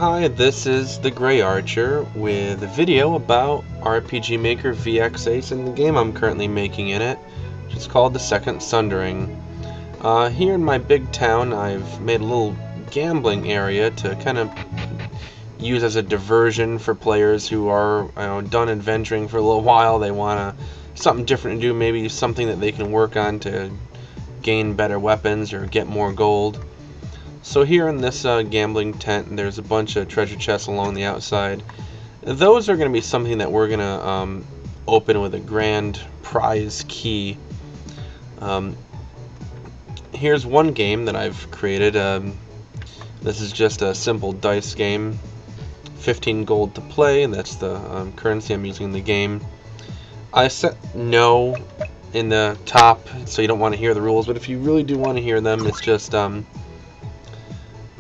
Hi, this is the Gray Archer with a video about RPG Maker VX Ace and the game I'm currently making in it, which is called The Second Sundering. Here in my big town, I've made a little gambling area to kind of use as a diversion for players who are done adventuring for a little while. They want something different to do, maybe something that they can work on to gain better weapons or get more gold. So here in this gambling tent, there's a bunch of treasure chests along the outside. Those are going to be something that we're going to open with a grand prize key. Here's one game that I've created. This is just a simple dice game. 15 gold to play, and that's the currency I'm using in the game. I set no in the top, so you don't want to hear the rules, but if you really do want to hear them, it's just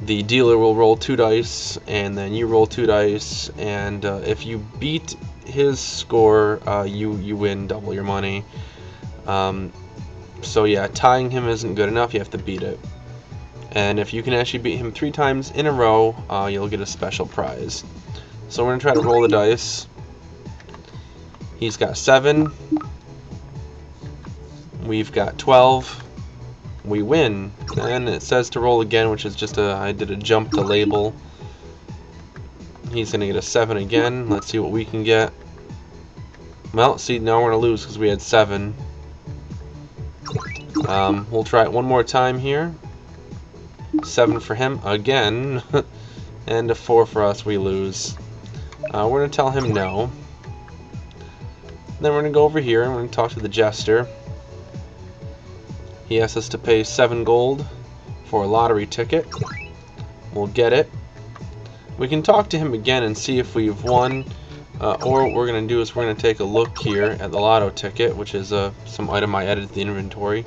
the dealer will roll 2 dice, and then you roll 2 dice, and if you beat his score, you win double your money. So yeah, tying him isn't good enough, you have to beat it. And if you can actually beat him 3 times in a row, you'll get a special prize. So we're going to try to roll the dice. He's got 7. We've got 12. We win, and it says to roll again, which is just I did a jump to label. He's gonna get a 7 again. Let's see what we can get. Well, see, now we're gonna lose because we had 7. We'll try it one more time here. 7 for him again, and a 4 for us. We lose. We're gonna tell him no. Then we're gonna go over here and we're gonna talk to the jester. He asks us to pay 7 gold for a lottery ticket. We'll get it. We can talk to him again and see if we've won, or what we're going to do is we're going to take a look here at the lotto ticket, which is some item I added to the inventory.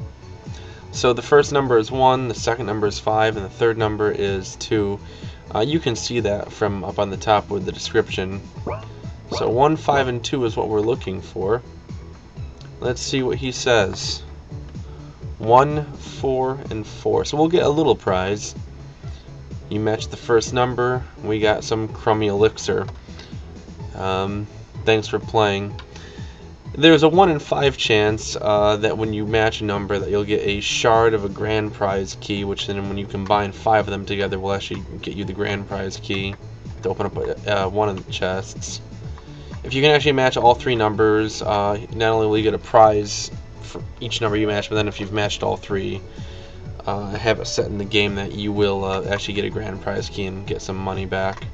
So the first number is 1, the second number is 5, and the third number is 2. You can see that from up on the top with the description. So 1, 5, and 2 is what we're looking for. Let's see what he says. 1, 4, and 4. So we'll get a little prize. You match the first number. We got some crummy elixir. Thanks for playing. There's a 1 in 5 chance that when you match a number that you'll get a shard of a grand prize key, which then when you combine 5 of them together will actually get you the grand prize key to open up one of the chests. If you can actually match all 3 numbers, not only will you get a prize for each number you match, but then if you've matched all 3, have it set in the game that you will actually get a grand prize key and get some money back.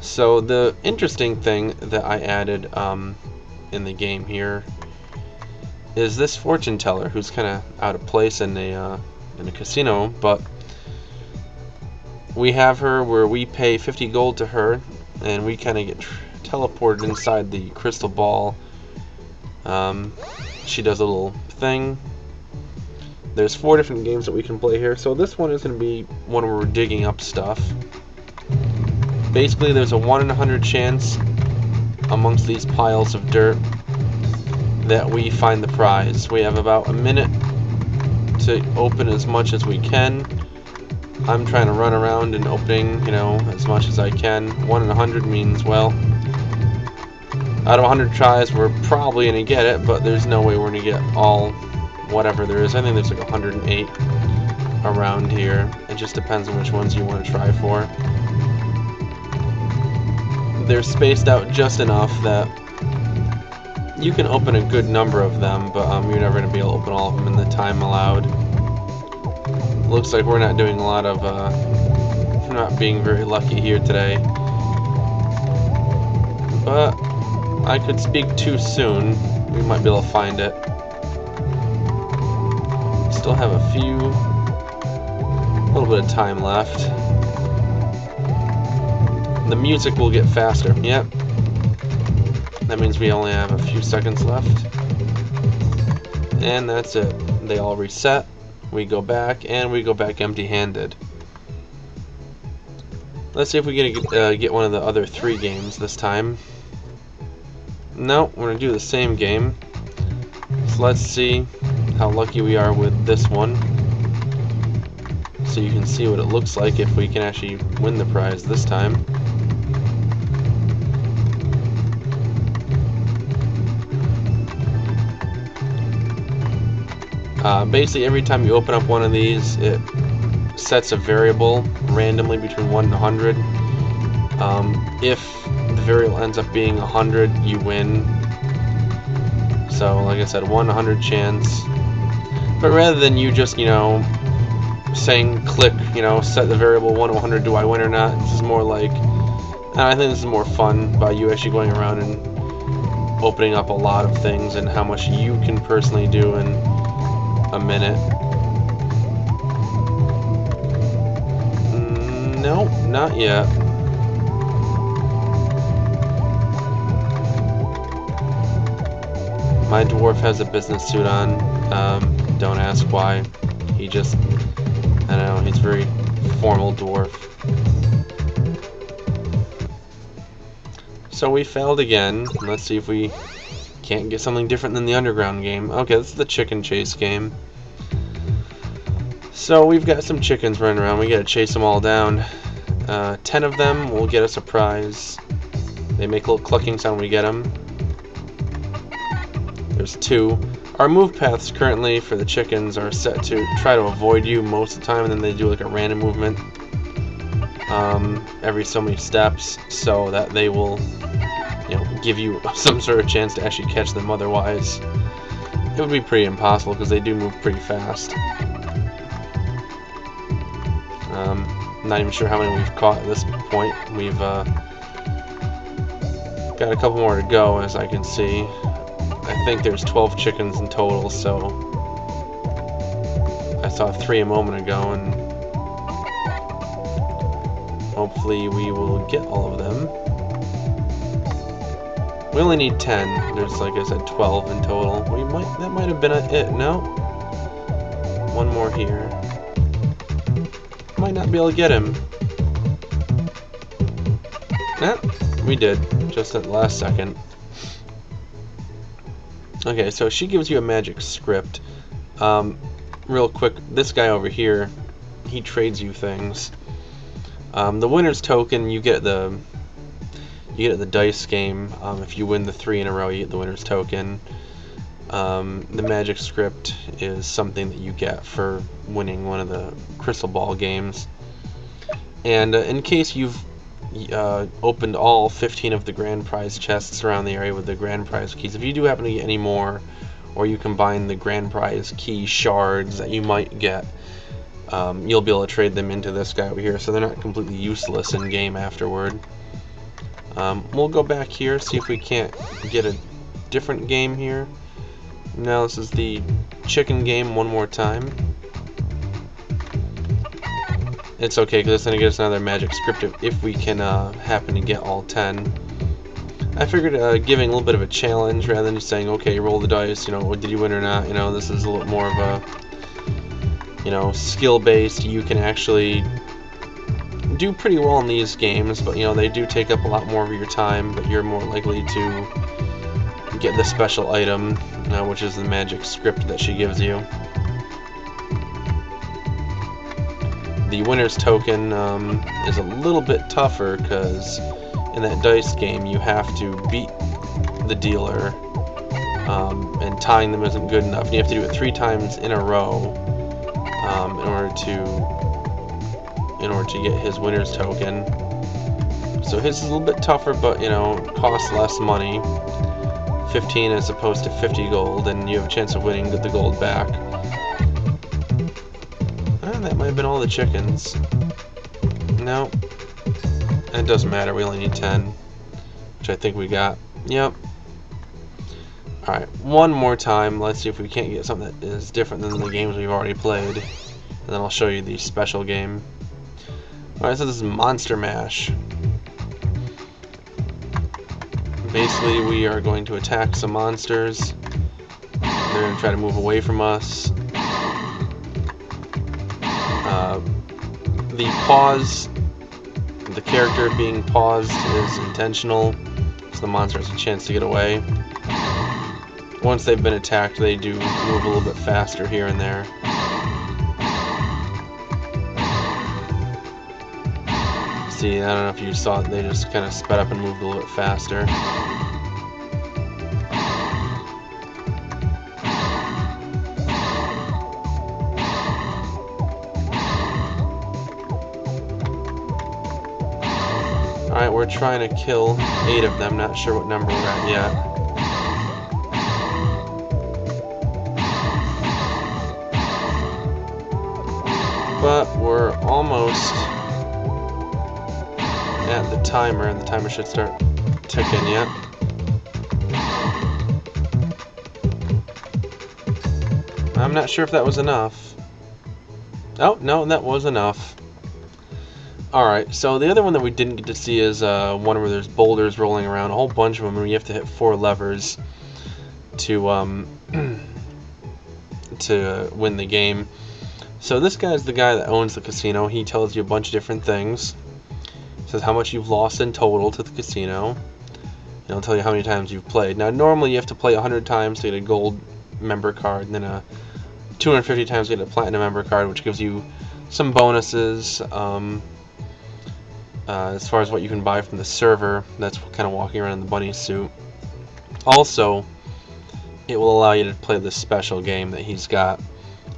So the interesting thing that I added in the game here is this fortune teller, who's kind of out of place in a casino, but we have her where we pay 50 gold to her, and we kind of get teleported inside the crystal ball. She does a little thing. There's 4 different games that we can play here. So this one is going to be one where we're digging up stuff. Basically, there's a 1 in 100 chance amongst these piles of dirt that we find the prize. We have about a minute to open as much as we can. I'm trying to run around and opening, as much as I can. 1 in 100 means, well, out of 100 tries, we're probably going to get it, but there's no way we're going to get all whatever there is. I think there's like 108 around here. It just depends on which ones you want to try for. They're spaced out just enough that you can open a good number of them, but you're never going to be able to open all of them in the time allowed. Looks like we're not doing a lot of, not being very lucky here today. But I could speak too soon. We might be able to find it. Still have a little bit of time left. The music will get faster. Yep. That means we only have a few seconds left. And that's it. They all reset. We go back, and we go back empty-handed. Let's see if we get one of the other 3 games this time. No, we're going to do the same game. So let's see how lucky we are with this one. so you can see what it looks like if we can actually win the prize this time. Basically, every time you open up one of these, it sets a variable randomly between 1 and 100. If the variable ends up being 100, you win. So, like I said, 1 in 100 chance. But rather than you just, saying click, set the variable 1 to 100, do I win or not? This is more like, I think this is more fun by you actually going around and opening up a lot of things and how much you can personally do in a minute. No, not yet. My dwarf has a business suit on. Don't ask why. He just, I don't know, he's a very formal dwarf. So we failed again. Let's see if we can't get something different than the underground game. Okay, this is the chicken chase game. So we've got some chickens running around. We gotta chase them all down. 10 of them will get us a prize. They make a little clucking sound when we get them. There's 2. Our move paths currently for the chickens are set to try to avoid you most of the time, and then they do like a random movement every so many steps, so that they will, give you some sort of chance to actually catch them. Otherwise, it would be pretty impossible because they do move pretty fast. Not even sure how many we've caught at this point. We've got a couple more to go, as I can see. I think there's 12 chickens in total, so I saw 3 a moment ago, and hopefully we will get all of them. We only need 10. There's, like I said, 12 in total. That might have been it. No. One more here. Might not be able to get him. Nah, we did, just at the last second. Okay, so she gives you a magic script. Real quick, this guy over here, he trades you things. The winner's token you get at the dice game. If you win the 3 in a row, you get the winner's token. The magic script is something that you get for winning one of the crystal ball games. And in case you've opened all 15 of the grand prize chests around the area with the grand prize keys, if you do happen to get any more, or you combine the grand prize key shards that you might get, you'll be able to trade them into this guy over here, so they're not completely useless in game afterward. We'll go back here, see if we can't get a different game here. Now this is the chicken game one more time. It's okay, because it's going to get us another magic script if we can happen to get all 10. I figured giving a little bit of a challenge rather than just saying, okay, roll the dice, did you win or not? This is a little more of a, skill-based. You can actually do pretty well in these games, but, they do take up a lot more of your time, but you're more likely to get the special item, which is the magic script that she gives you. The winner's token is a little bit tougher because in that dice game you have to beat the dealer, and tying them isn't good enough. And you have to do it 3 times in a row in order to get his winner's token. So his is a little bit tougher, but costs less money, 15 as opposed to 50 gold, and you have a chance of winning the gold back. That might have been all the chickens. No. It doesn't matter, we only need 10. Which I think we got. Yep. Alright, one more time. Let's see if we can't get something that is different than the games we've already played. And then I'll show you the special game. Alright, so this is Monster Mash. Basically, we are going to attack some monsters. They're going to try to move away from us. The character being paused is intentional, so the monster has a chance to get away. Once they've been attacked, they do move a little bit faster here and there. see, I don't know if you saw it, they just kind of sped up and moved a little bit faster. Alright, we're trying to kill 8 of them, not sure what number we're at yet. But we're almost at the timer, and the timer should start ticking yet. I'm not sure if that was enough. Oh, no, that was enough. Alright, so the other one that we didn't get to see is one where there's boulders rolling around, a whole bunch of them, and you have to hit 4 levers to to win the game. So this guy's the guy that owns the casino. He tells you a bunch of different things. Says how much you've lost in total to the casino. And he'll tell you how many times you've played. Now normally you have to play 100 times to get a gold member card, and then 250 times to get a platinum member card, which gives you some bonuses as far as what you can buy from the server. That's kind of walking around in the bunny suit. Also, it will allow you to play this special game that he's got.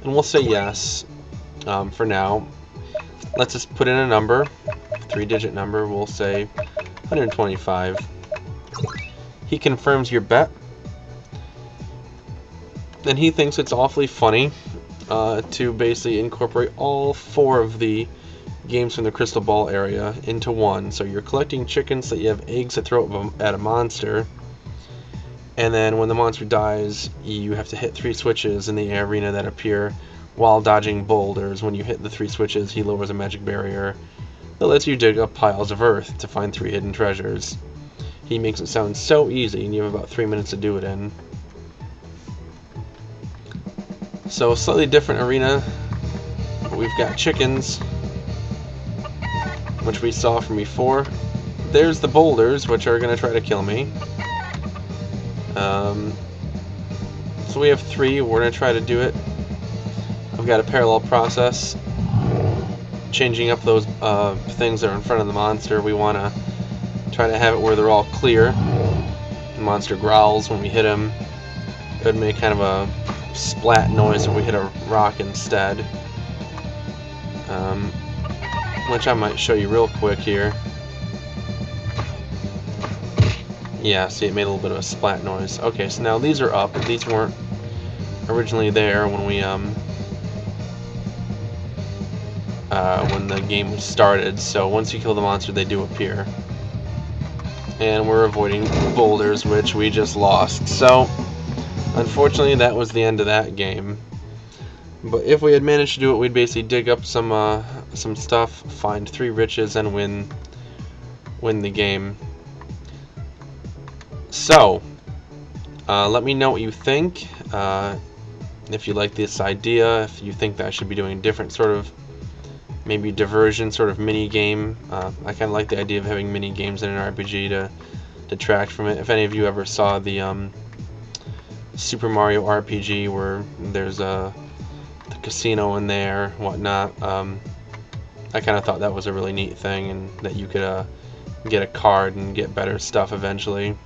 And we'll say yes for now. Let's just put in a number, 3-digit number. We'll say 125. He confirms your bet. And he thinks it's awfully funny to basically incorporate all 4 of the games from the Crystal Ball area into one. So you're collecting chickens that you have eggs to throw at a monster. And then when the monster dies, you have to hit 3 switches in the arena that appear while dodging boulders. When you hit the 3 switches, he lowers a magic barrier that lets you dig up piles of earth to find 3 hidden treasures. He makes it sound so easy, and you have about 3 minutes to do it in. So, slightly different arena. We've got chickens, which we saw from before. There's the boulders, which are going to try to kill me. So we have 3. We're going to try to do it. I've got a parallel process, changing up those things that are in front of the monster. We want to try to have it where they're all clear. The monster growls when we hit him. It would make kind of a splat noise if we hit a rock instead, which I might show you real quick here. Yeah, see, it made a little bit of a splat noise. Okay, so now these are up. These weren't originally there when we when the game was started. So once you kill the monster, they do appear. And we're avoiding boulders, which we just lost. So unfortunately, that was the end of that game. But if we had managed to do it, we'd basically dig up some stuff, find 3 riches, and win the game. So, let me know what you think. If you like this idea, if you think that I should be doing a different sort of, maybe diversion sort of mini game. I kind of like the idea of having mini games in an RPG to detract from it. If any of you ever saw the Super Mario RPG, where there's the casino in there, whatnot, I kind of thought that was a really neat thing, and that you could get a card and get better stuff eventually.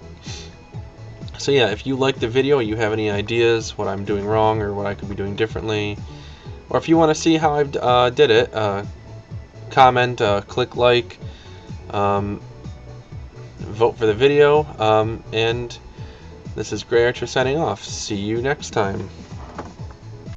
So yeah, if you like the video, you have any ideas what I'm doing wrong or what I could be doing differently, or if you want to see how I did it, comment, click like, vote for the video, and this is Gray Archer signing off. See you next time.